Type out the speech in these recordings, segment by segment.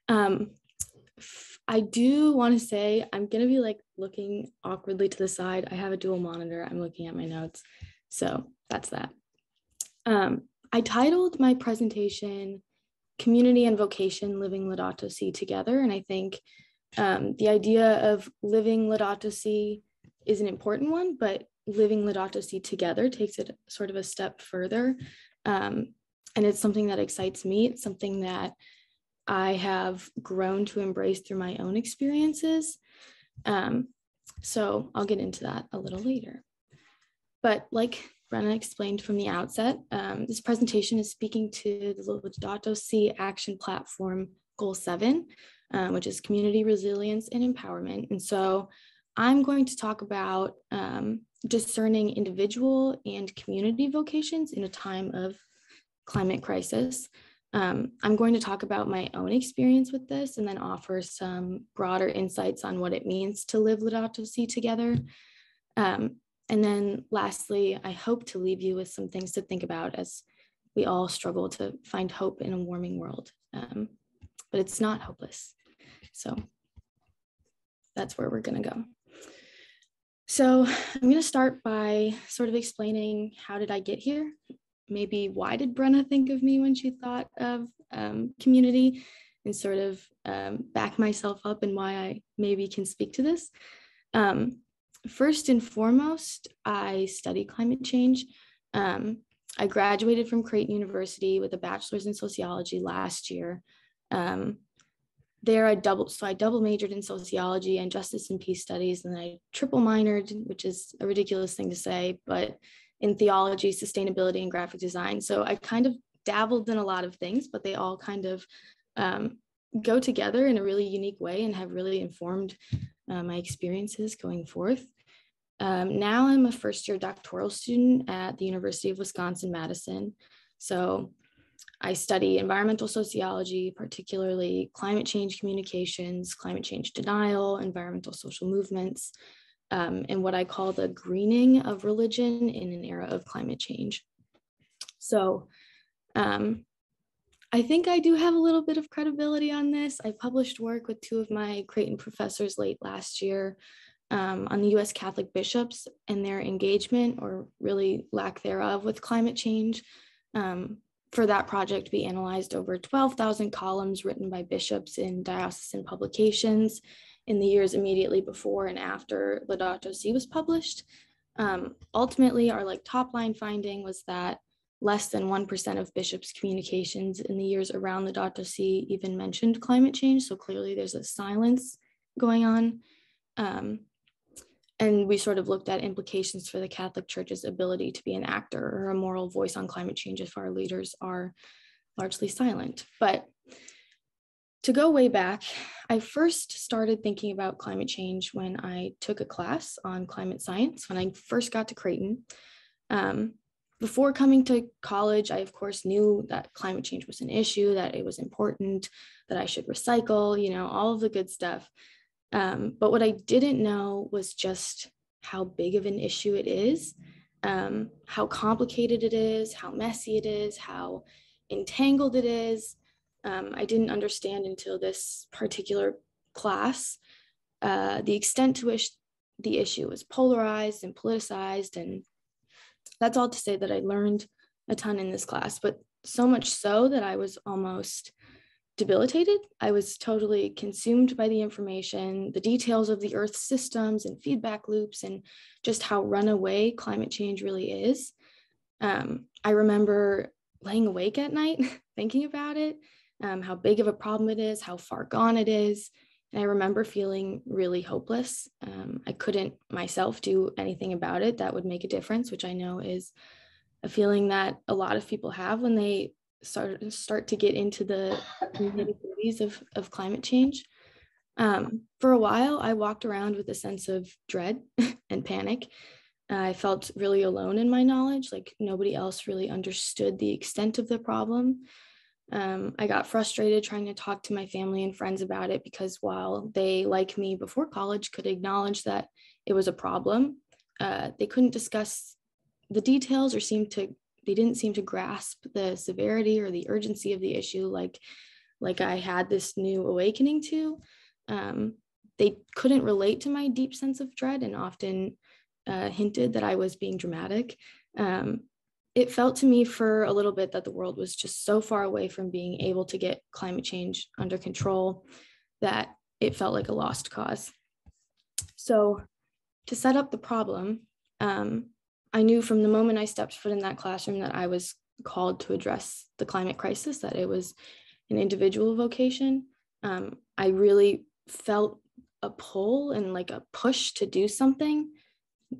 Um, I do want to say I'm going to be like looking awkwardly to the side. I have a dual monitor. I'm looking at my notes. So that's that. I titled my presentation Community and Vocation, Living Laudato Si Together. And I think the idea of living Laudato Si is an important one, but living Laudato Si together takes it sort of a step further. And it's something that excites me. It's something that I have grown to embrace through my own experiences. So I'll get into that a little later. But like Brenna explained from the outset, this presentation is speaking to the Laudato Si Action Platform Goal 7, which is community resilience and empowerment. And so I'm going to talk about discerning individual and community vocations in a time of climate crisis. I'm going to talk about my own experience with this and then offer some broader insights on what it means to live Laudato Si together. And then lastly, I hope to leave you with some things to think about as we all struggle to find hope in a warming world. But it's not hopeless. So that's where we're going to go. So I'm going to start by sort of explaining how did I get here? Maybe why did Brenna think of me when she thought of community, and sort of back myself up and why I maybe can speak to this. First and foremost, I study climate change. I graduated from Creighton University with a bachelor's in sociology last year. There I double majored in sociology and justice and peace studies, and I triple minored, which is a ridiculous thing to say, but in theology, sustainability, and graphic design. So I kind of dabbled in a lot of things, but they all kind of go together in a really unique way and have really informed my experiences going forth. Now I'm a first-year doctoral student at the University of Wisconsin-Madison. So I study environmental sociology, particularly climate change communications, climate change denial, environmental social movements, and what I call the greening of religion in an era of climate change. So I think I do have a little bit of credibility on this. I published work with two of my Creighton professors late last year on the US Catholic bishops and their engagement, or really lack thereof, with climate change. For that project, we analyzed over 12,000 columns written by bishops in diocesan publications in the years immediately before and after Laudato Si was published. Ultimately, our top line finding was that less than 1% of bishops' communications in the years around Laudato Si even mentioned climate change. So clearly there's a silence going on. And we sort of looked at implications for the Catholic Church's ability to be an actor or a moral voice on climate change if our leaders are largely silent. But to go way back, I first started thinking about climate change when I took a class on climate science when I first got to Creighton. Before coming to college, I of course knew that climate change was an issue, that it was important, that I should recycle, all of the good stuff. But what I didn't know was just how big of an issue it is, how complicated it is, how messy it is, how entangled it is. I didn't understand until this particular class the extent to which the issue was polarized and politicized. And that's all to say that I learned a ton in this class, but so much so that I was almost debilitated. I was totally consumed by the information, the details of the Earth's systems and feedback loops, and just how runaway climate change really is. I remember laying awake at night thinking about it, how big of a problem it is, how far gone it is. And I remember feeling really hopeless. I couldn't myself do anything about it that would make a difference, which I know is a feeling that a lot of people have when they start to get into the nitty-gritties of climate change. For a while, I walked around with a sense of dread and panic. I felt really alone in my knowledge, like nobody else really understood the extent of the problem. I got frustrated trying to talk to my family and friends about it because while they, like me before college, could acknowledge that it was a problem, they couldn't discuss the details or they didn't seem to grasp the severity or the urgency of the issue like like I had this new awakening to. They couldn't relate to my deep sense of dread and often hinted that I was being dramatic. It felt to me for a little bit that the world was just so far away from being able to get climate change under control that it felt like a lost cause. So to set up the problem, I knew from the moment I stepped foot in that classroom that I was called to address the climate crisis, that it was an individual vocation. I really felt a pull and like a push to do something.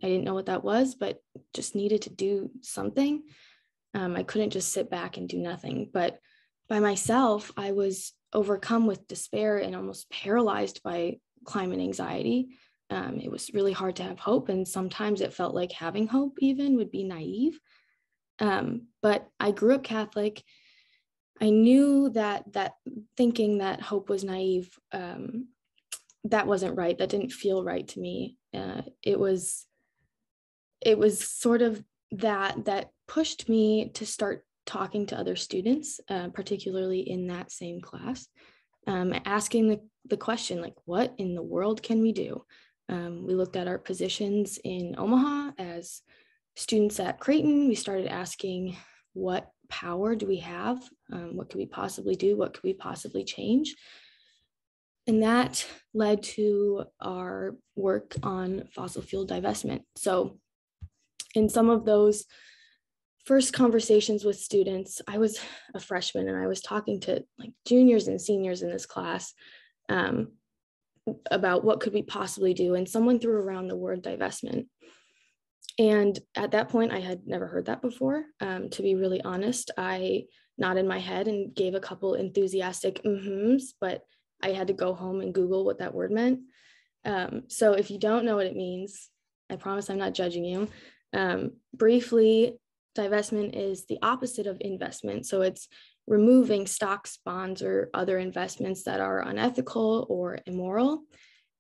I didn't know what that was, but just needed to do something. I couldn't just sit back and do nothing. But by myself, I was overcome with despair and almost paralyzed by climate anxiety. It was really hard to have hope. And sometimes it felt like having hope even would be naive. But I grew up Catholic. I knew that thinking that hope was naive, that wasn't right. That didn't feel right to me. It was sort of that pushed me to start talking to other students, particularly in that same class, asking the question, like, what in the world can we do? We looked at our positions in Omaha as students at Creighton. We started asking, what power do we have? What could we possibly do? What could we possibly change? And that led to our work on fossil fuel divestment. So in some of those first conversations with students, I was a freshman and I was talking to like juniors and seniors in this class about what could we possibly do. And someone threw around the word divestment. And at that point, I had never heard that before. To be really honest, I nodded my head and gave a couple enthusiastic mm-hms, but I had to go home and Google what that word meant. So if you don't know what it means, I promise I'm not judging you. Briefly, divestment is the opposite of investment. So it's removing stocks, bonds, or other investments that are unethical or immoral.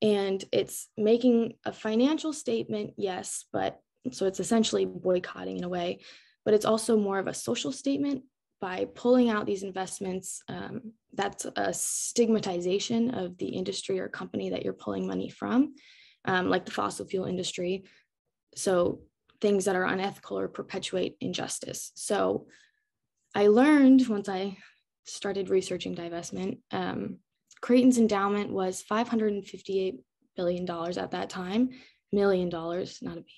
And it's making a financial statement, yes, but so it's essentially boycotting in a way, but it's also more of a social statement by pulling out these investments. That's a stigmatization of the industry or company that you're pulling money from, like the fossil fuel industry. So things that are unethical or perpetuate injustice. So I learned once I started researching divestment, Creighton's endowment was $558 billion at that time, $1 million, not a B.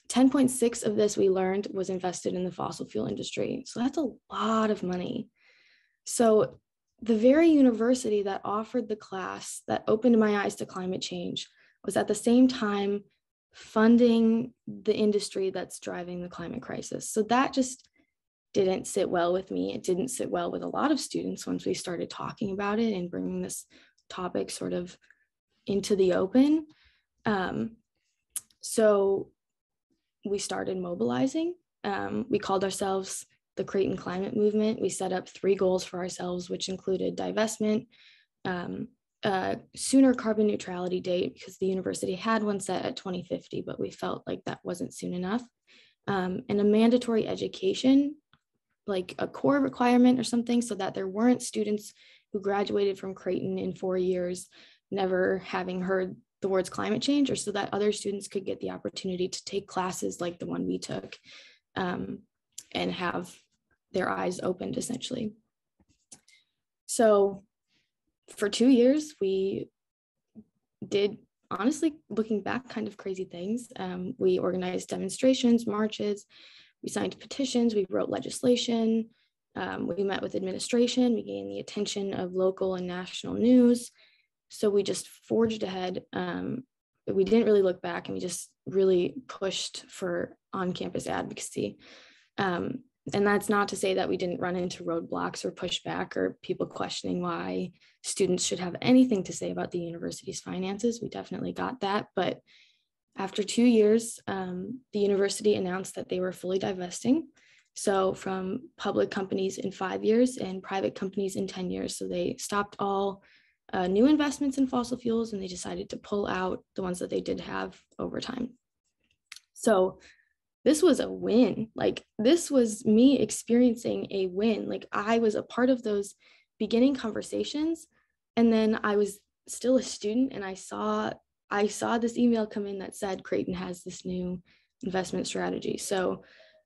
10.6 of this we learned was invested in the fossil fuel industry. So that's a lot of money. So the very university that offered the class that opened my eyes to climate change was at the same time funding the industry that's driving the climate crisis. So that just didn't sit well with me. It didn't sit well with a lot of students once we started talking about it and bringing this topic sort of into the open. So we started mobilizing. We called ourselves the Creighton Climate Movement. We set up 3 goals for ourselves, which included divestment, sooner carbon neutrality date, because the university had one set at 2050, but we felt like that wasn't soon enough, and a mandatory education, like a core requirement or something, so that there weren't students who graduated from Creighton in 4 years never having heard the words climate change, or so that other students could get the opportunity to take classes like the one we took, and have their eyes opened essentially. So for 2 years, we did, honestly, looking back, kind of crazy things. We organized demonstrations, marches, we signed petitions, we wrote legislation, we met with administration, we gained the attention of local and national news. So we just forged ahead. We didn't really look back, and we just really pushed for on-campus advocacy. And that's not to say that we didn't run into roadblocks or pushback or people questioning why students should have anything to say about the university's finances. We definitely got that. But after 2 years, the university announced that they were fully divesting. So from public companies in 5 years and private companies in 10 years. So they stopped all new investments in fossil fuels, and they decided to pull out the ones that they did have over time. So this was a win. Like, this was me experiencing a win. Like, I was a part of those beginning conversations, and then I was still a student, and I saw this email come in that said Creighton has this new investment strategy. So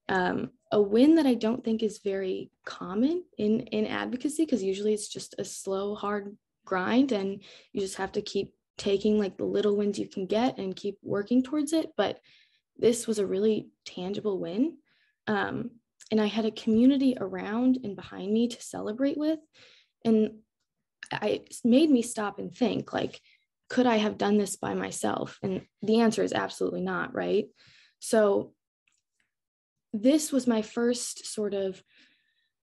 a win that I don't think is very common in advocacy, because usually it's just a slow, hard grind, and you just have to keep taking like the little wins you can get and keep working towards it. But this was a really tangible win. And I had a community around and behind me to celebrate with. And it made me stop and think, like, could I have done this by myself? And the answer is absolutely not, right? So this was my first sort of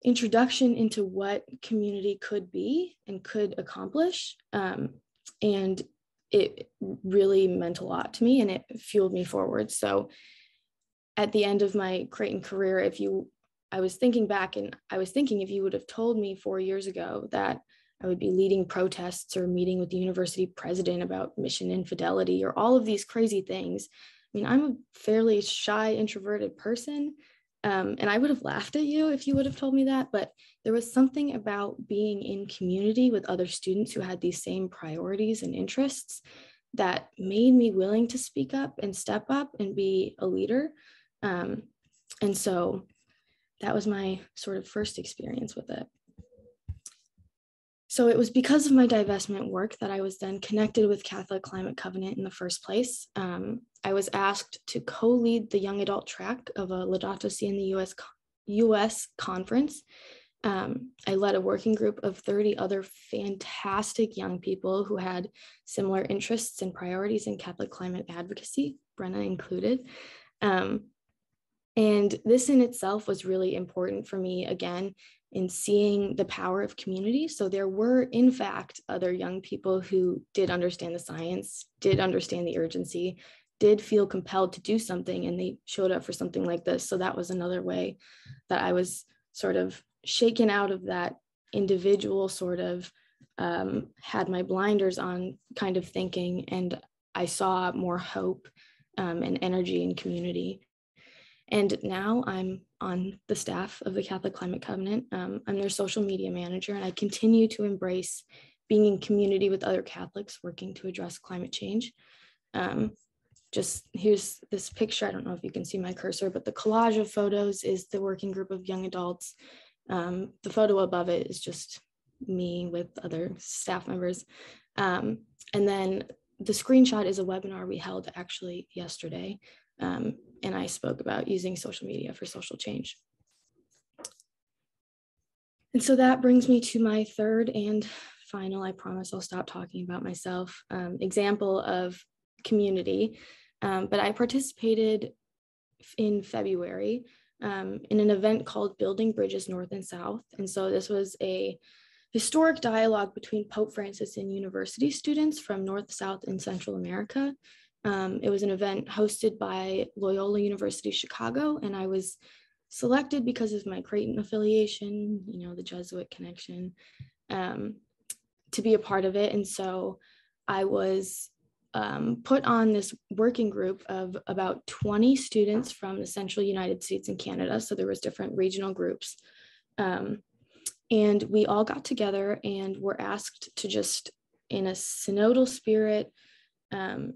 introduction into what community could be and could accomplish. And it really meant a lot to me, and it fueled me forward. So at the end of my Creighton career, I was thinking back, and I was thinking, if you would have told me 4 years ago that I would be leading protests or meeting with the university president about mission infidelity or all of these crazy things. I mean, I'm a fairly shy, introverted person. And I would have laughed at you if you would have told me that, but there was something about being in community with other students who had these same priorities and interests that made me willing to speak up and step up and be a leader. And so that was my sort of first experience with it. So it was because of my divestment work that I was then connected with Catholic Climate Covenant in the first place. I was asked to co-lead the young adult track of a Laudato Si in the US conference. I led a working group of 30 other fantastic young people who had similar interests and priorities in Catholic climate advocacy, Brenna included. And this in itself was really important for me, again, in seeing the power of community. So there were, in fact, other young people who did understand the science, did understand the urgency, did feel compelled to do something, and they showed up for something like this. So that was another way that I was sort of shaken out of that individual sort of had my blinders on kind of thinking, and I saw more hope and energy in community. And now I'm on the staff of the Catholic Climate Covenant. I'm their social media manager, and I continue to embrace being in community with other Catholics working to address climate change. Just here's this picture. I don't know if you can see my cursor, but the collage of photos is the working group of young adults. The photo above it is just me with other staff members. And then the screenshot is a webinar we held actually yesterday. And I spoke about using social media for social change. And so that brings me to my third and final, I promise I'll stop talking about myself, example of community. But I participated in February in an event called Building Bridges North and South. And so this was a historic dialogue between Pope Francis and university students from North, South, and Central America. It was an event hosted by Loyola University Chicago, and I was selected because of my Creighton affiliation, you know, the Jesuit connection, to be a part of it. And so I was put on this working group of about 20 students from the central United States and Canada. So there was different regional groups. And we all got together and were asked to just, in a synodal spirit,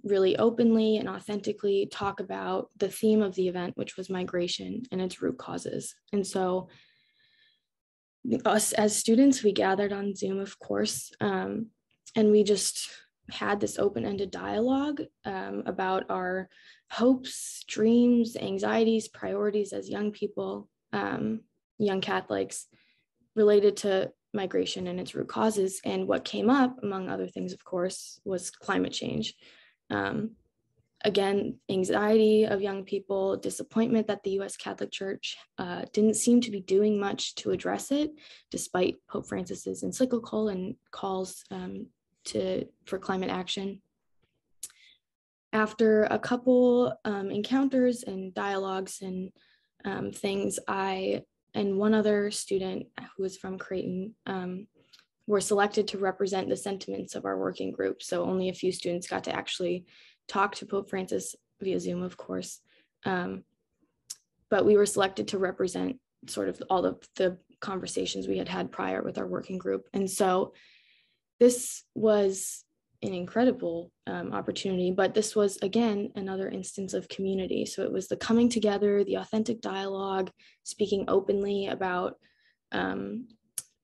really openly and authentically talk about the theme of the event, which was migration and its root causes. And so us as students, we gathered on Zoom, of course, and we just had this open-ended dialogue about our hopes, dreams, anxieties, priorities as young people, young Catholics, related to migration and its root causes. And what came up, among other things, of course, was climate change. Again, anxiety of young people, disappointment that the US Catholic Church didn't seem to be doing much to address it, despite Pope Francis's encyclical and calls for climate action. After a couple encounters and dialogues and things, I and one other student who was from Creighton were selected to represent the sentiments of our working group. So only a few students got to actually talk to Pope Francis via Zoom, of course. but we were selected to represent sort of all of the conversations we had had prior with our working group. And so this was an incredible opportunity, but this was, again, another instance of community. So it was the coming together, the authentic dialogue, speaking openly about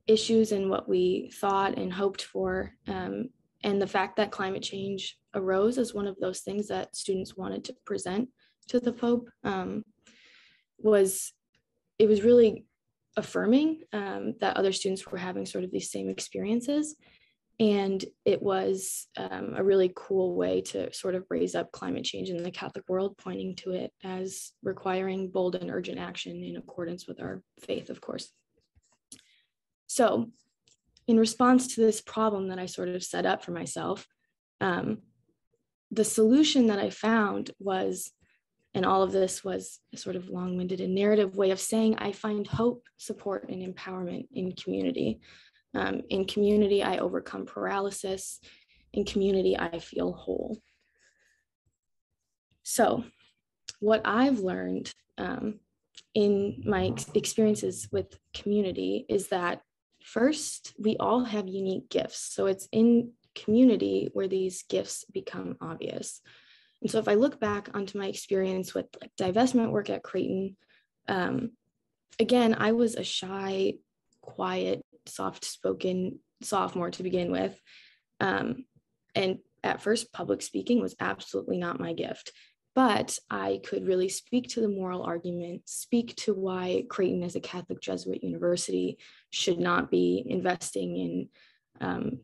issues and what we thought and hoped for. And the fact that climate change arose as one of those things that students wanted to present to the Pope was really affirming that other students were having sort of these same experiences. And it was a really cool way to sort of raise up climate change in the Catholic world, pointing to it as requiring bold and urgent action in accordance with our faith, of course. So in response to this problem that I sort of set up for myself, the solution that I found was, and all of this was a sort of long-winded and narrative way of saying, I find hope, support, and empowerment in community. In community, I overcome paralysis. In community, I feel whole. So what I've learned in my experiences with community is that first, we all have unique gifts. So it's in community where these gifts become obvious. And so if I look back onto my experience with like divestment work at Creighton, again, I was a shy, quiet, soft-spoken sophomore to begin with. And at first, public speaking was absolutely not my gift, but I could really speak to the moral argument, speak to why Creighton as a Catholic Jesuit university should not be investing in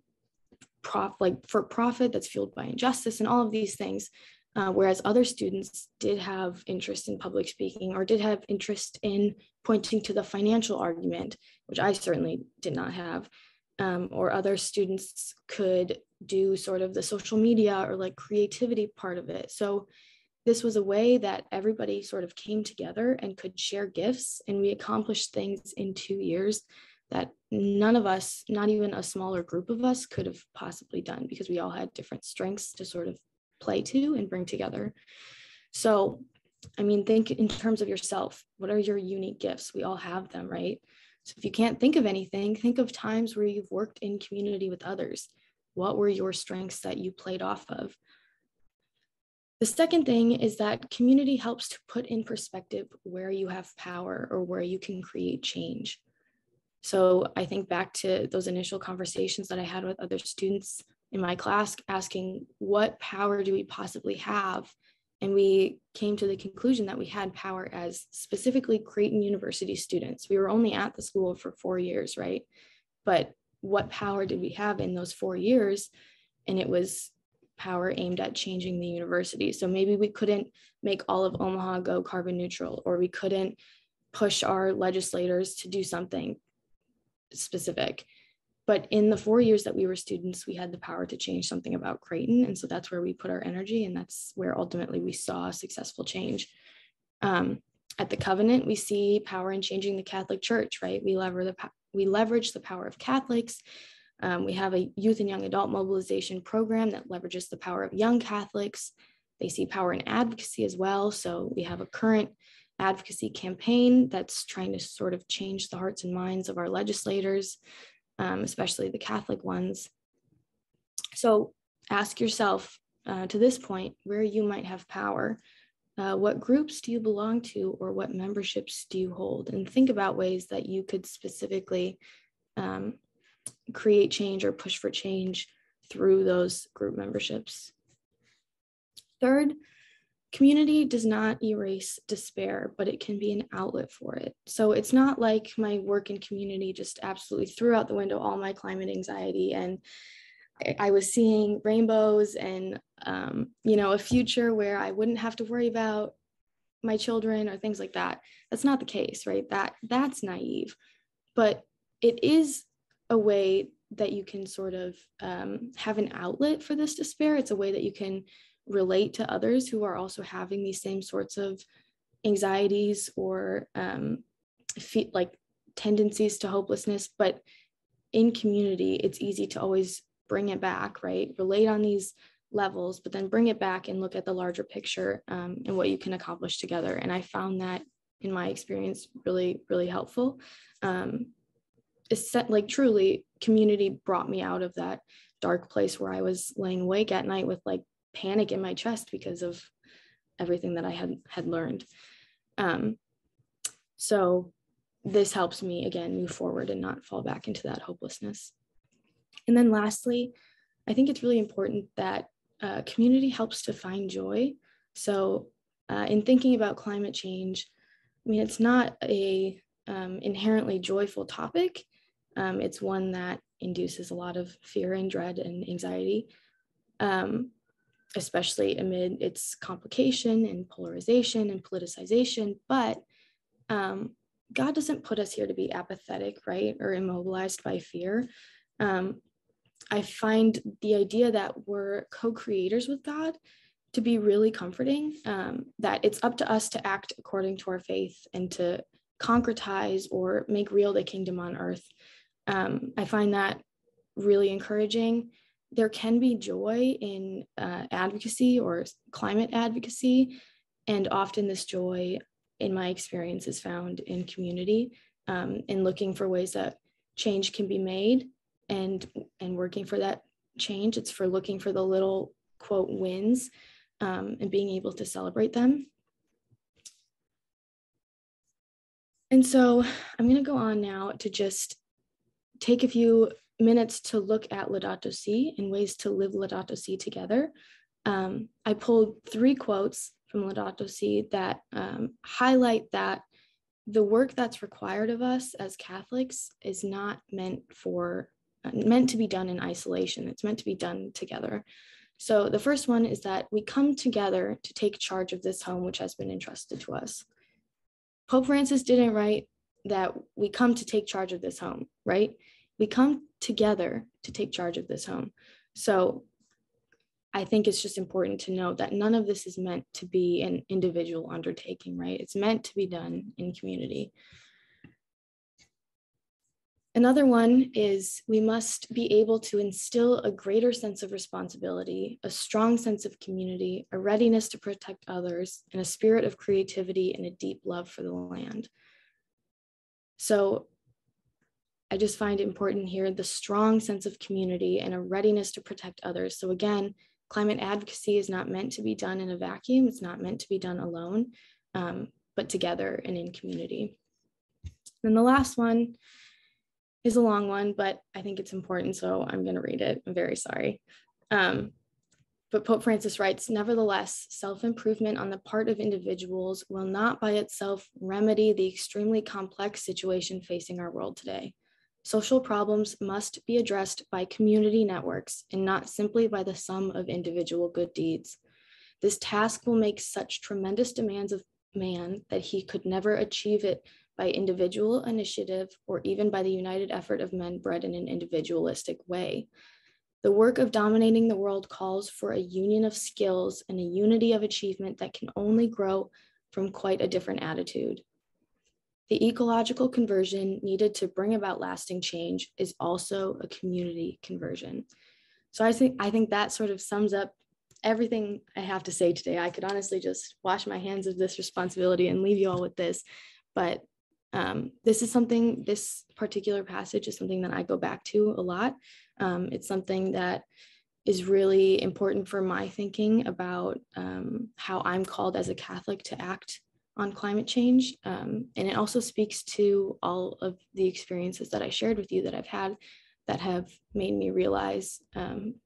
for profit that's fueled by injustice and all of these things. Whereas other students did have interest in public speaking or did have interest in pointing to the financial argument, which I certainly did not have, or other students could do sort of the social media or like creativity part of it. So this was a way that everybody sort of came together and could share gifts, and we accomplished things in 2 years that none of us, not even a smaller group of us, could have possibly done, because we all had different strengths to sort of play to and bring together. So, I mean, think in terms of yourself. What are your unique gifts? We all have them, right? So if you can't think of anything, think of times where you've worked in community with others. What were your strengths that you played off of? The second thing is that community helps to put in perspective where you have power or where you can create change. So I think back to those initial conversations that I had with other students in my class, asking what power do we possibly have? And we came to the conclusion that we had power as specifically Creighton University students. We were only at the school for 4 years, right? But what power did we have in those 4 years? And it was power aimed at changing the university. So maybe we couldn't make all of Omaha go carbon neutral, or we couldn't push our legislators to do something specific. But in the 4 years that we were students, we had the power to change something about Creighton. And so that's where we put our energy, and that's where ultimately we saw successful change. At the Covenant, we see power in changing the Catholic Church, right? We leverage the power of Catholics. We have a youth and young adult mobilization program that leverages the power of young Catholics. They see power in advocacy as well. So we have a current advocacy campaign that's trying to sort of change the hearts and minds of our legislators, especially the Catholic ones. So ask yourself to this point where you might have power. What groups do you belong to, or what memberships do you hold? And think about ways that you could specifically create change or push for change through those group memberships. Third, community does not erase despair, but it can be an outlet for it. So it's not like my work in community just absolutely threw out the window all my climate anxiety, and I was seeing rainbows and a future where I wouldn't have to worry about my children or things like that. That's not the case, right? That's naive, but it is a way that you can sort of have an outlet for this despair. It's a way that you can relate to others who are also having these same sorts of anxieties or like tendencies to hopelessness. But in community, it's easy to always bring it back, right? Relate on these levels, but then bring it back and look at the larger picture and what you can accomplish together. And I found that in my experience, really, really helpful. It's like truly community brought me out of that dark place where I was laying awake at night with like panic in my chest because of everything that I had learned. So this helps me, again, move forward and not fall back into that hopelessness. And then lastly, I think it's really important that community helps to find joy. So in thinking about climate change, I mean, it's not a inherently joyful topic. It's one that induces a lot of fear and dread and anxiety, especially amid its complication and polarization and politicization. But God doesn't put us here to be apathetic, right, or immobilized by fear. I find the idea that we're co-creators with God to be really comforting, that it's up to us to act according to our faith and to concretize or make real the kingdom on earth. I find that really encouraging. There can be joy in advocacy or climate advocacy, and often this joy, in my experience, is found in community, in looking for ways that change can be made and working for that change. It's for looking for the little, quote, wins, and being able to celebrate them. And so I'm going to go on now to just take a few minutes to look at Laudato Si and ways to live Laudato Si together. I pulled 3 quotes from Laudato Si that highlight that the work that's required of us as Catholics is not meant to be done in isolation. It's meant to be done together. So the first one is that we come together to take charge of this home which has been entrusted to us. Pope Francis didn't write that we come to take charge of this home, right? We come together to take charge of this home. So I think it's just important to note that none of this is meant to be an individual undertaking, right? It's meant to be done in community. Another one is we must be able to instill a greater sense of responsibility, a strong sense of community, a readiness to protect others, and a spirit of creativity and a deep love for the land. So I just find it important here, the strong sense of community and a readiness to protect others. So again, climate advocacy is not meant to be done in a vacuum. It's not meant to be done alone, but together and in community. Then the last one is a long one, but I think it's important, so I'm going to read it. I'm very sorry. But Pope Francis writes, nevertheless, self-improvement on the part of individuals will not by itself remedy the extremely complex situation facing our world today. Social problems must be addressed by community networks and not simply by the sum of individual good deeds. This task will make such tremendous demands of man that he could never achieve it by individual initiative or even by the united effort of men bred in an individualistic way. The work of dominating the world calls for a union of skills and a unity of achievement that can only grow from quite a different attitude. The ecological conversion needed to bring about lasting change is also a community conversion. So I think that sort of sums up everything I have to say today. I could honestly just wash my hands of this responsibility and leave you all with this, but this particular passage is something that I go back to a lot. It's something that is really important for my thinking about how I'm called as a Catholic to act on climate change. And it also speaks to all of the experiences that I shared with you that I've had that have made me realize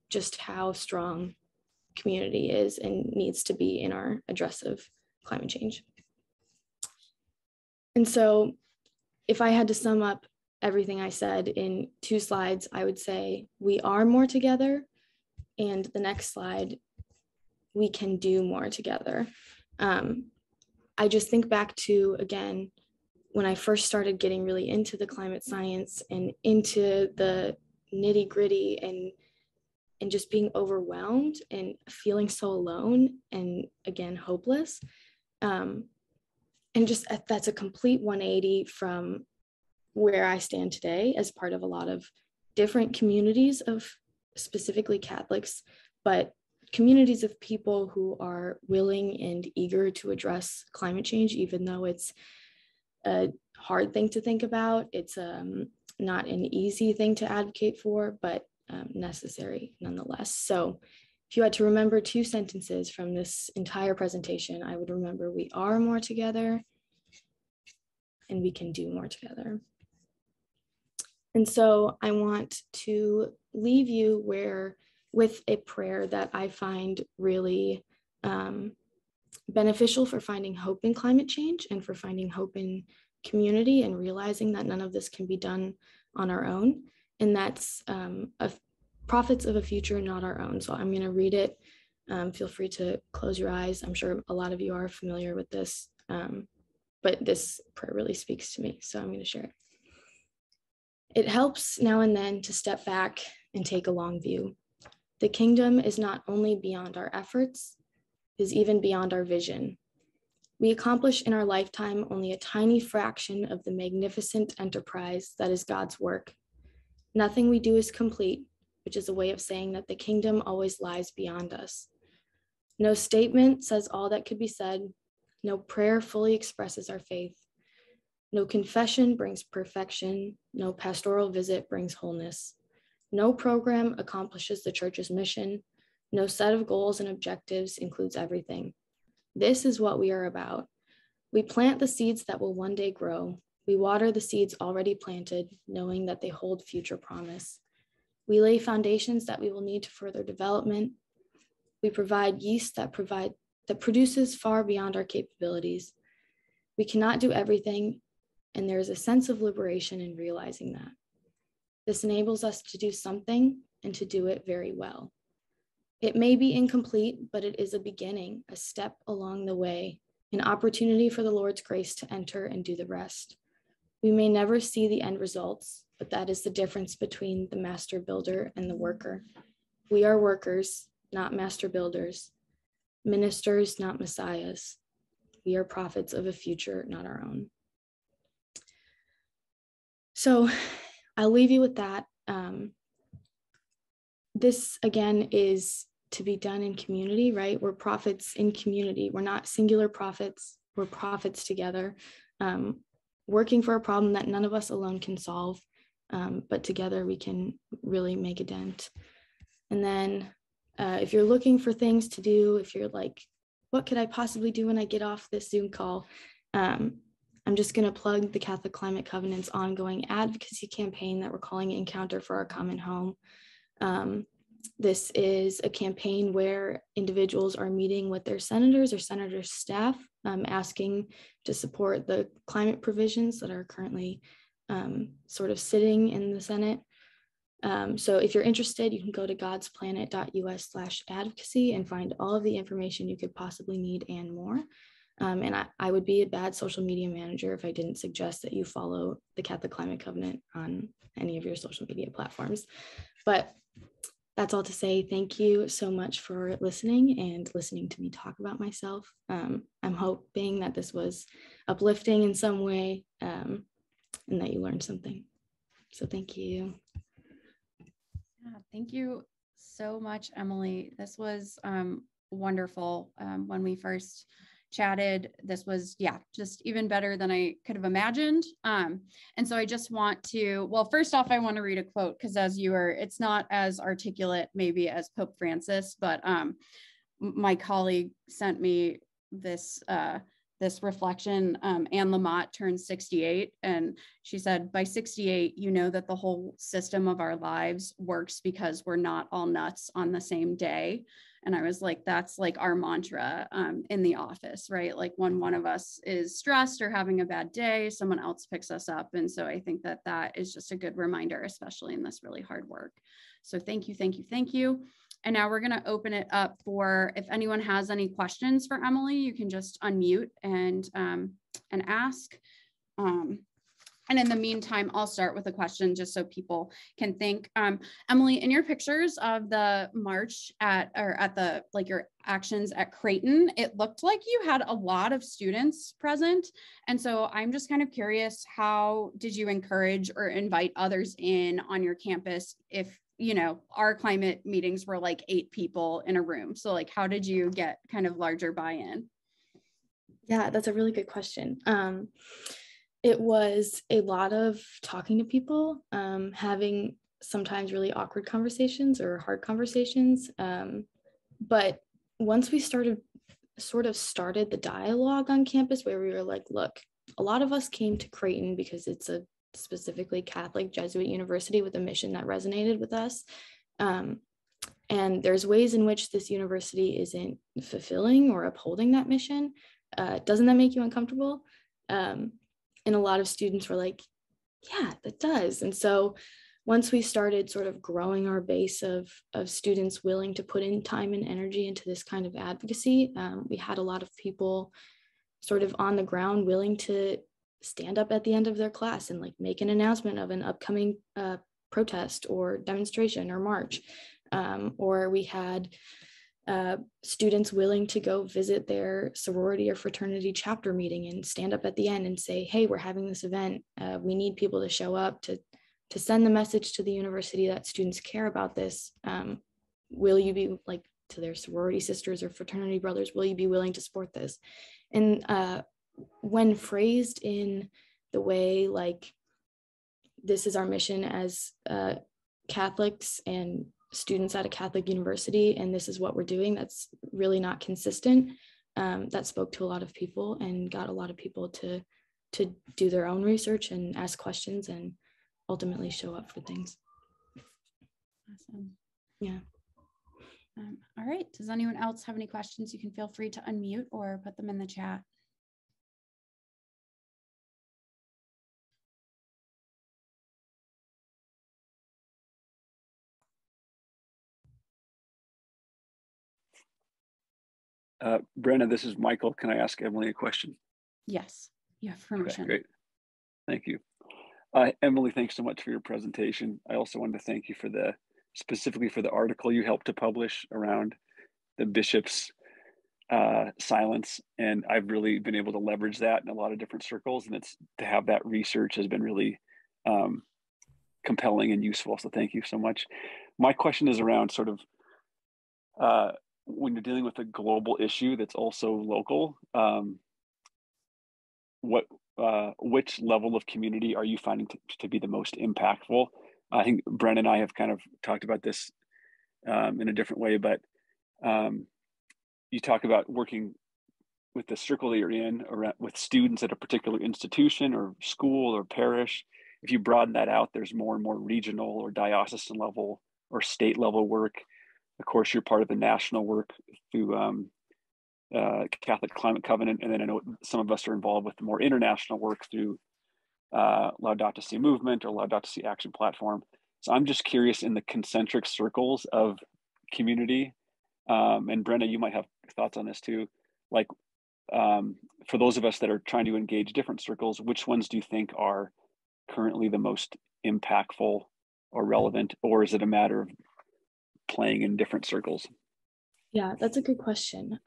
just how strong community is and needs to be in our address of climate change. And so if I had to sum up everything I said in 2 slides, I would say we are more together, and the next slide, we can do more together. I just think back to, again, when I first started getting really into the climate science and into the nitty gritty and just being overwhelmed and feeling so alone and, again, hopeless. And just that's a complete 180 from where I stand today as part of a lot of different communities of specifically Catholics, but communities of people who are willing and eager to address climate change, even though it's a hard thing to think about. It's not an easy thing to advocate for, but necessary nonetheless. So if you had to remember 2 sentences from this entire presentation, I would remember we are more together and we can do more together. And so I want to leave you with a prayer that I find really beneficial for finding hope in climate change and for finding hope in community and realizing that none of this can be done on our own. And that's prophets of a future not our own. So I'm going to read it. Feel free to close your eyes. I'm sure a lot of you are familiar with this, but this prayer really speaks to me. So I'm going to share it. It helps now and then to step back and take a long view. The kingdom is not only beyond our efforts, it is even beyond our vision. We accomplish in our lifetime only a tiny fraction of the magnificent enterprise that is God's work. Nothing we do is complete, which is a way of saying that the kingdom always lies beyond us. No statement says all that could be said. No prayer fully expresses our faith. No confession brings perfection. No pastoral visit brings wholeness. No program accomplishes the church's mission. No set of goals and objectives includes everything. This is what we are about. We plant the seeds that will one day grow. We water the seeds already planted, knowing that they hold future promise. We lay foundations that we will need to further development. We provide yeast that produces far beyond our capabilities. We cannot do everything, and there is a sense of liberation in realizing that. This enables us to do something and to do it very well. It may be incomplete, but it is a beginning, a step along the way, an opportunity for the Lord's grace to enter and do the rest. We may never see the end results, but that is the difference between the master builder and the worker. We are workers, not master builders, ministers, not messiahs. We are prophets of a future, not our own. So I'll leave you with that. This, again, is to be done in community, right? We're prophets in community. We're not singular prophets. We're prophets together, working for a problem that none of us alone can solve, but together we can really make a dent. And then if you're looking for things to do, if you're like, what could I possibly do when I get off this Zoom call? I'm just going to plug the Catholic Climate Covenant's ongoing advocacy campaign that we're calling Encounter for Our Common Home. This is a campaign where individuals are meeting with their senators or senator staff, asking to support the climate provisions that are currently sort of sitting in the Senate. So if you're interested, you can go to godsplanet.us/advocacy and find all of the information you could possibly need and more. And I would be a bad social media manager if I didn't suggest that you follow the Catholic Climate Covenant on any of your social media platforms. But that's all to say, thank you so much for listening and listening to me talk about myself. I'm hoping that this was uplifting in some way and that you learned something. So thank you. Yeah, thank you so much, Emily. This was wonderful. When we first chatted, this was, just even better than I could have imagined. And so I just want to, well, first off, I want to read a quote because it's not as articulate maybe as Pope Francis, but my colleague sent me this reflection. Anne Lamott turned 68, and she said, by 68, you know that the whole system of our lives works because we're not all nuts on the same day. And I was like, that's like our mantra in the office, right? Like when one of us is stressed or having a bad day, someone else picks us up. And so I think that that is just a good reminder, especially in this really hard work. So thank you, thank you, thank you. And now we're going to open it up for, if anyone has any questions for Emily, you can just unmute and ask. And in the meantime, I'll start with a question just so people can think. Emily, in your pictures of the march at your actions at Creighton, it looked like you had a lot of students present. And so I'm just kind of curious, how did you encourage or invite others in on your campus if you know, our climate meetings were like 8 people in a room. So like, how did you get kind of larger buy-in? Yeah, that's a really good question. It was a lot of talking to people, having sometimes really awkward conversations or hard conversations. But once we started the dialogue on campus, where we were like, look, a lot of us came to Creighton because it's a specifically Catholic Jesuit university with a mission that resonated with us. And there's ways in which this university isn't fulfilling or upholding that mission. Doesn't that make you uncomfortable? And a lot of students were like, yeah, that does. And so once we started sort of growing our base of students willing to put in time and energy into this kind of advocacy, we had a lot of people sort of on the ground willing to stand up at the end of their class and like make an announcement of an upcoming protest or demonstration or march. Or we had students willing to go visit their sorority or fraternity chapter meeting and stand up at the end and say, hey, we're having this event. We need people to show up to send the message to the university that students care about this. Will you be, like, to their sorority sisters or fraternity brothers, will you be willing to support this? And when phrased in the way like, this is our mission as Catholics and students at a Catholic university, and this is what we're doing, that's really not consistent. That spoke to a lot of people and got a lot of people to do their own research and ask questions and ultimately show up for things. Awesome. Yeah. All right. Does anyone else have any questions? You can feel free to unmute or put them in the chat. Brenna, this is Michael. Can I ask Emily a question? Yes, you have permission. Okay, great. Thank you. Emily, thanks so much for your presentation. I also wanted to thank you for specifically for the article you helped to publish around the bishop's silence. And I've really been able to leverage that in a lot of different circles. And to have that research has been really compelling and useful. So thank you so much. My question is around sort of, when you're dealing with a global issue that's also local, which level of community are you finding to be the most impactful? I think Bren and I have kind of talked about this in a different way, but you talk about working with the circle that you're in with students at a particular institution or school or parish. If you broaden that out, there's more and more regional or diocesan level or state level work. Of course, you're part of the national work through Catholic Climate Covenant, and then I know some of us are involved with the more international work through Laudato Si Movement or Laudato Si Action Platform. So I'm just curious in the concentric circles of community, and Brenna, you might have thoughts on this too. Like for those of us that are trying to engage different circles, which ones do you think are currently the most impactful or relevant, or is it a matter of playing in different circles? Yeah, that's a good question.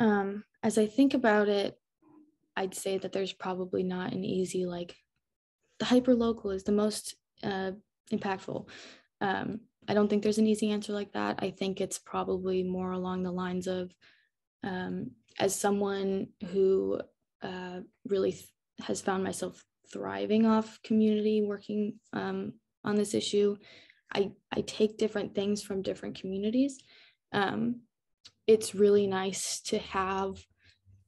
As I think about it, I'd say that there's probably not an easy, like, the hyperlocal is the most impactful. I don't think there's an easy answer like that. I think it's probably more along the lines of, as someone who really has found myself thriving off community working on this issue, I take different things from different communities. It's really nice to have,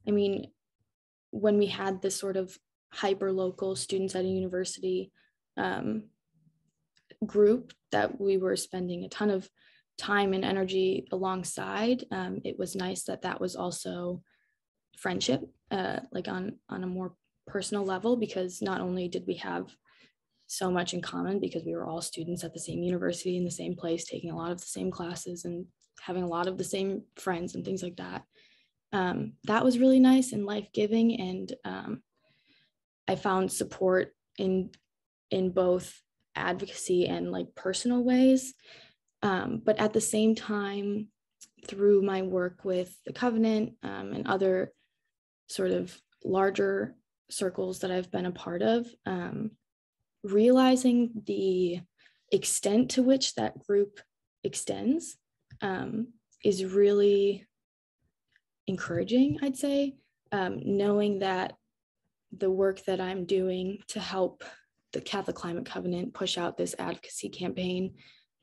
I mean, when we had this sort of hyper local students at a university group that we were spending a ton of time and energy alongside, it was nice that was also friendship, like on a more personal level, because not only did we have so much in common because we were all students at the same university in the same place, taking a lot of the same classes and having a lot of the same friends and things like that. That was really nice and life-giving, and I found support in both advocacy and like personal ways. But at the same time, through my work with the Covenant and other sort of larger circles that I've been a part of, realizing the extent to which that group extends is really encouraging, I'd say, knowing that the work that I'm doing to help the Catholic Climate Covenant push out this advocacy campaign,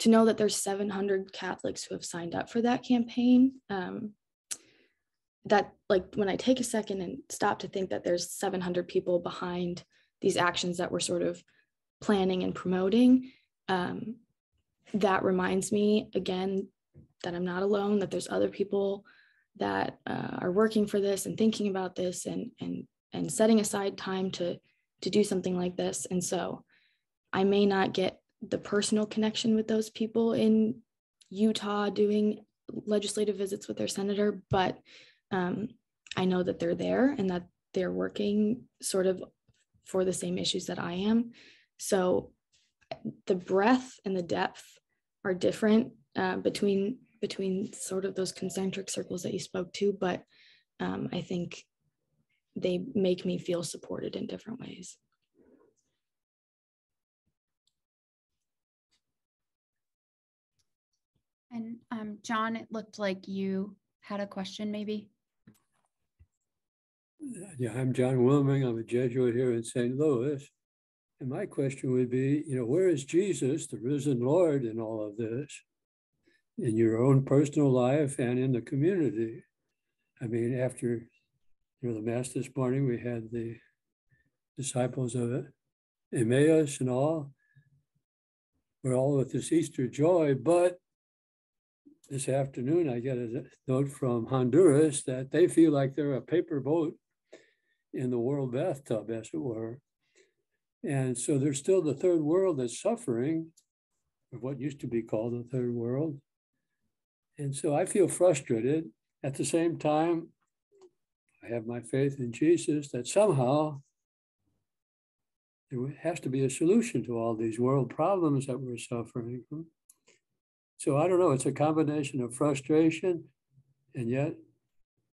to know that there's 700 Catholics who have signed up for that campaign, that like when I take a second and stop to think that there's 700 people behind these actions that we're sort of planning and promoting, that reminds me again that I'm not alone, that there's other people that are working for this and thinking about this and setting aside time to do something like this. And so I may not get the personal connection with those people in Utah doing legislative visits with their senator, but I know that they're there and that they're working sort of for the same issues that I am. So the breadth and the depth are different between sort of those concentric circles that you spoke to, but I think they make me feel supported in different ways. And John, it looked like you had a question maybe. Yeah, I'm John Wilming. I'm a Jesuit here in St. Louis. And my question would be, where is Jesus, the risen Lord, in all of this, in your own personal life and in the community? I mean, after the Mass this morning, we had the disciples of Emmaus and all. We're all with this Easter joy, but this afternoon I get a note from Honduras that they feel like they're a paper boat in the world bathtub, as it were. And so there's still the third world that's suffering, or what used to be called the third world. And so I feel frustrated. At the same time, I have my faith in Jesus that somehow there has to be a solution to all these world problems that we're suffering from. So I don't know, it's a combination of frustration, and yet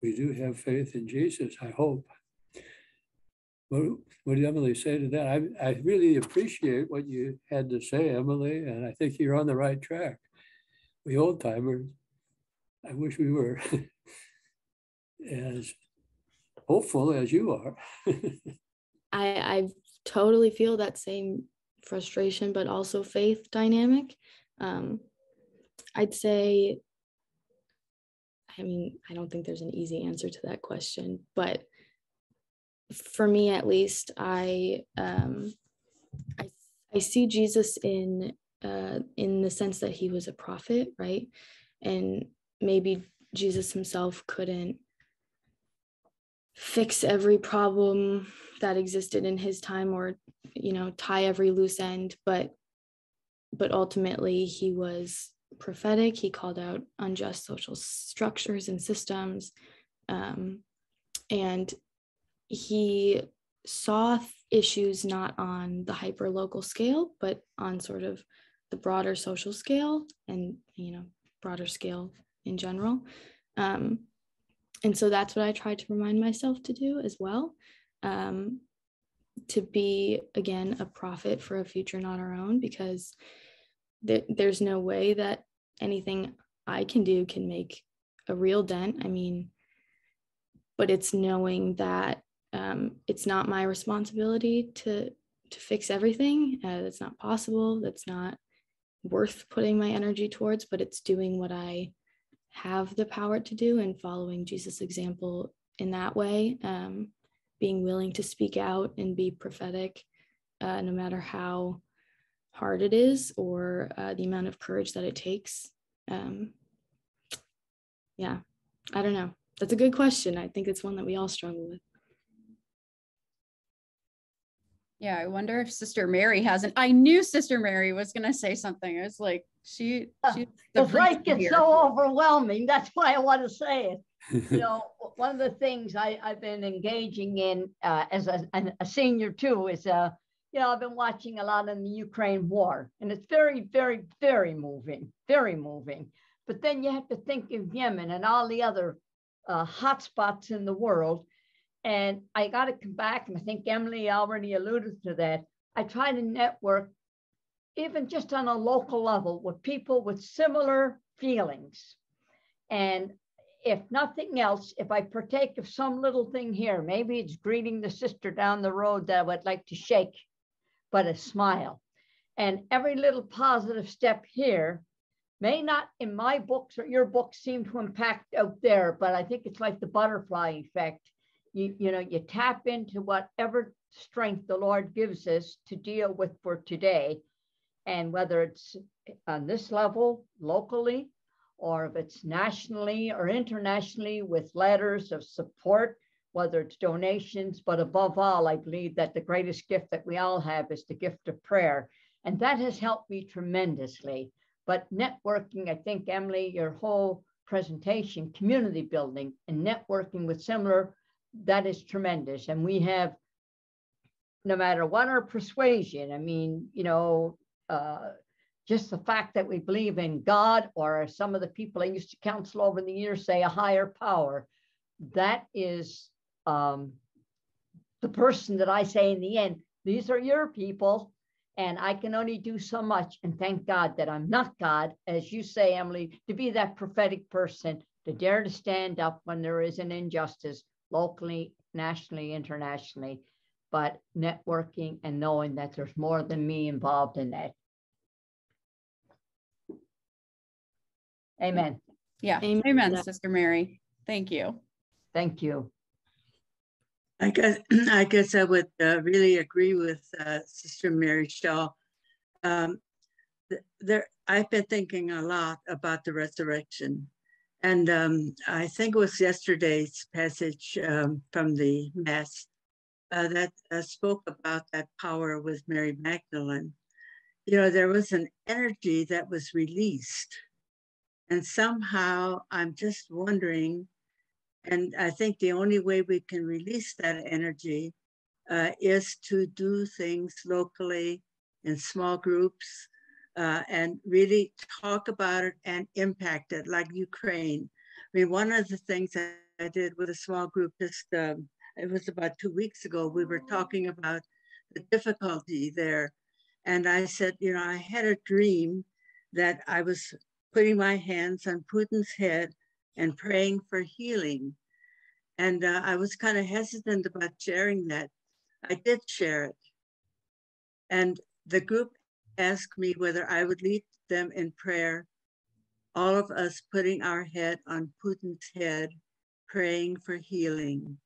we do have faith in Jesus, I hope. What did Emily say to that? I really appreciate what you had to say, Emily, and I think you're on the right track. We old timers, I wish we were as hopeful as you are. I totally feel that same frustration, but also faith dynamic. I'd say, I mean, I don't think there's an easy answer to that question, but for me at least, I see Jesus in the sense that he was a prophet, right? And maybe Jesus himself couldn't fix every problem that existed in his time, or tie every loose end, but ultimately he was prophetic. He called out unjust social structures and systems, and he saw issues not on the hyper local scale, but on sort of the broader social scale and broader scale in general. And so that's what I try to remind myself to do as well, to be, again, a prophet for a future not our own, because there's no way that anything I can do can make a real dent. I mean, but it's knowing that it's not my responsibility to fix everything. That's not possible. That's not worth putting my energy towards, but it's doing what I have the power to do and following Jesus' example in that way, being willing to speak out and be prophetic, no matter how hard it is or the amount of courage that it takes. Yeah, I don't know. That's a good question. I think it's one that we all struggle with. Yeah, I wonder if Sister Mary hasn't. I knew Sister Mary was going to say something. I was like, she's the right gets so overwhelming. That's why I want to say it. One of the things I've been engaging in as a senior too is, I've been watching a lot of the Ukraine war, and it's very, very, very moving, very moving. But then you have to think of Yemen and all the other hot spots in the world. And I got to come back, and I think Emily already alluded to that. I try to network even just on a local level with people with similar feelings. And if nothing else, if I partake of some little thing here, maybe it's greeting the sister down the road that I would like to shake, but a smile. And every little positive step here may not in my books or your books seem to impact out there, but I think it's like the butterfly effect. You know, you tap into whatever strength the Lord gives us to deal with for today. And whether it's on this level, locally, or if it's nationally or internationally with letters of support, whether it's donations, but above all, I believe that the greatest gift that we all have is the gift of prayer. And that has helped me tremendously. But networking, I think, Emily, your whole presentation, community building and networking with similar, that is tremendous. And we have, no matter what our persuasion, I mean, you know, just the fact that we believe in God, or some of the people I used to counsel over the years say a higher power, that is the person that I say in the end, these are your people, and I can only do so much. And thank God that I'm not God, as you say, Emily, to be that prophetic person, to dare to stand up when there is an injustice, locally, nationally, internationally, but networking and knowing that there's more than me involved in that. Amen. Yeah. Amen, Sister Mary. Thank you. Thank you. I guess I would really agree with Sister Mary Shaw. I've been thinking a lot about the resurrection. And I think it was yesterday's passage from the Mass that spoke about that power with Mary Magdalene. You know, there was an energy that was released. And somehow I'm just wondering, and I think the only way we can release that energy is to do things locally in small groups and really talk about it and impact it, like Ukraine. I mean, one of the things that I did with a small group just, it was about 2 weeks ago, we were talking about the difficulty there. And I said, you know, I had a dream that I was putting my hands on Putin's head and praying for healing. And I was kind of hesitant about sharing that. I did share it. And the group asked me whether I would lead them in prayer, all of us putting our head on Putin's head, praying for healing.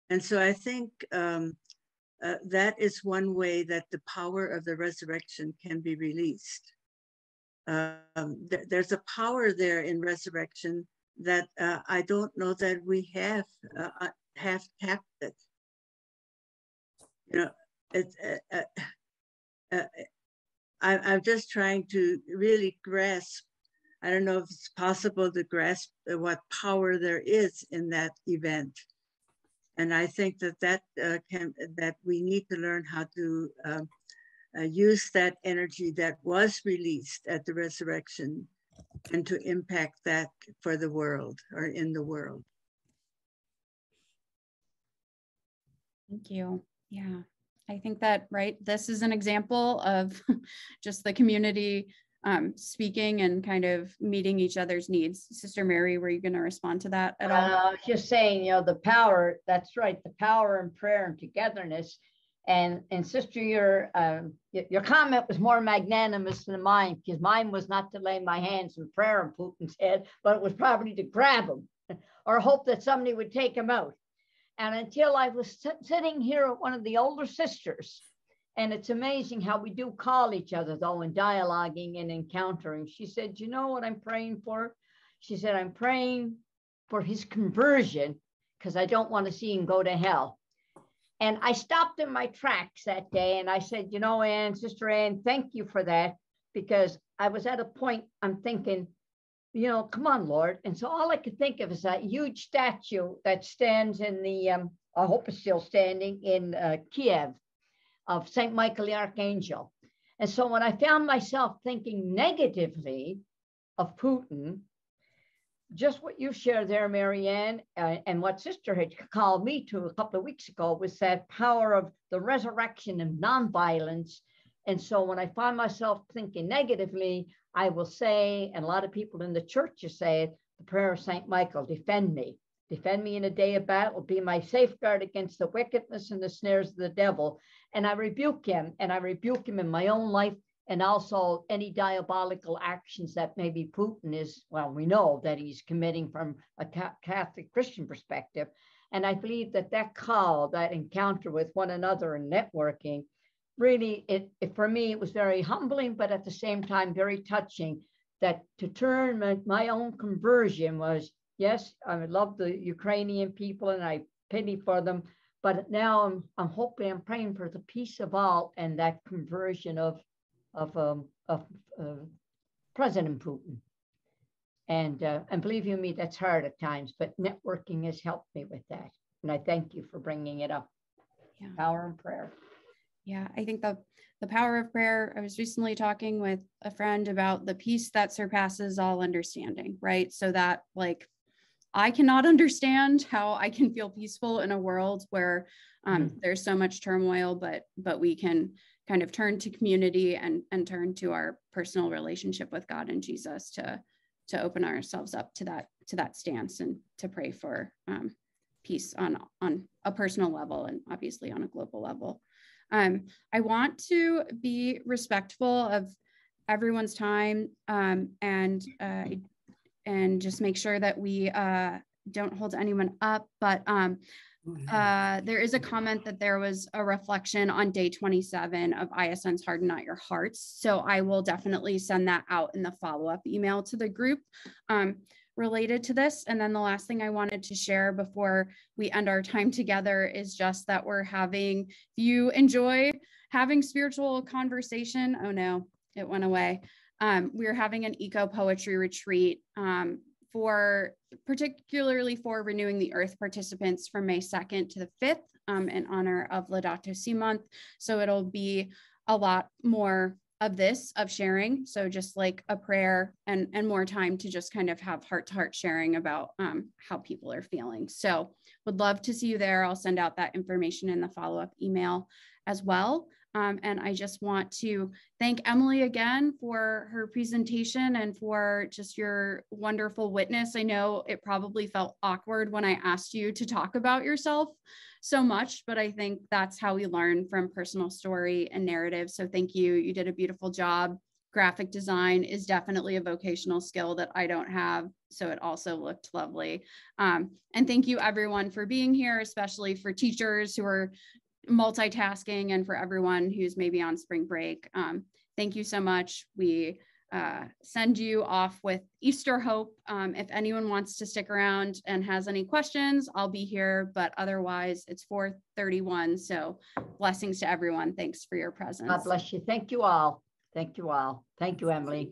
And so I think that is one way that the power of the resurrection can be released. There's a power there in resurrection that I don't know that we have tapped it. You know, I'm just trying to really grasp. I don't know if it's possible to grasp what power there is in that event, and I think that we need to learn how to use that energy that was released at the resurrection and to impact that for the world or in the world. Thank you. Yeah, I think that, right, this is an example of just the community speaking and kind of meeting each other's needs. Sister Mary, were you going to respond to that at all? I was just saying, you know, the power, that's right, the power in prayer and togetherness. And Sister, your comment was more magnanimous than mine, because mine was not to lay my hands in prayer on Putin's head, but it was probably to grab him or hope that somebody would take him out. And until I was sitting here with one of the older sisters, and it's amazing how we do call each other, though, in dialoguing and encountering. She said, you know what I'm praying for? She said, I'm praying for his conversion because I don't want to see him go to hell. And I stopped in my tracks that day and I said, you know, Ann, Sister Ann, thank you for that, because I was at a point I'm thinking, you know, come on, Lord. And so all I could think of is that huge statue that stands in the, I hope it's still standing, in Kiev, of St. Michael the Archangel. And so when I found myself thinking negatively of Putin, just what you shared there, Marianne, and what Sister had called me to a couple of weeks ago was that power of the resurrection of nonviolence And so when I find myself thinking negatively, I will say, and a lot of people in the church say it, the prayer of St. Michael, defend me. Defend me in a day of battle, be my safeguard against the wickedness and the snares of the devil. And I rebuke him, and I rebuke him in my own life, and also any diabolical actions that maybe Putin is, well, we know that he's committing from a Catholic Christian perspective. And I believe that that call, that encounter with one another and networking, really, for me, it was very humbling, but at the same time, very touching, that to turn my own conversion was, yes, I love the Ukrainian people and I pity for them, but now I'm hoping, I'm praying for the peace of all and that conversion of President Putin. And believe you me, that's hard at times, but networking has helped me with that. And I thank you for bringing it up. Yeah. Power in prayer. Yeah, I think the power of prayer, I was recently talking with a friend about the peace that surpasses all understanding, right? So that, like, I cannot understand how I can feel peaceful in a world where there's so much turmoil, but we can kind of turn to community and turn to our personal relationship with God and Jesus to open ourselves up to that stance and to pray for peace on a personal level and obviously on a global level. I want to be respectful of everyone's time and just make sure that we don't hold anyone up. But there is a comment that there was a reflection on day 27 of ISN's Harden Not Your Hearts. So I will definitely send that out in the follow-up email to the group related to this. And then the last thing I wanted to share before we end our time together is just that we're having, if you enjoy having spiritual conversation, oh no, it went away. We're having an eco poetry retreat particularly for Renewing the Earth participants from May 2nd to the 5th in honor of Laudato Si month. So it'll be a lot more of sharing. So just like a prayer and more time to just kind of have heart-to-heart sharing about how people are feeling. So would love to see you there. I'll send out that information in the follow-up email as well. And I just want to thank Emily again for her presentation and for just your wonderful witness. I know it probably felt awkward when I asked you to talk about yourself so much, but I think that's how we learn from personal story and narrative. So thank you. You did a beautiful job. Graphic design is definitely a vocational skill that I don't have. So it also looked lovely. And thank you everyone for being here, especially for teachers who are multitasking and for everyone who's maybe on spring break. Thank you so much. We send you off with Easter hope. If anyone wants to stick around and has any questions, I'll be here, but otherwise it's 4:31. So blessings to everyone. Thanks for your presence. God bless you. Thank you all. Thank you all. Thank you, Emily.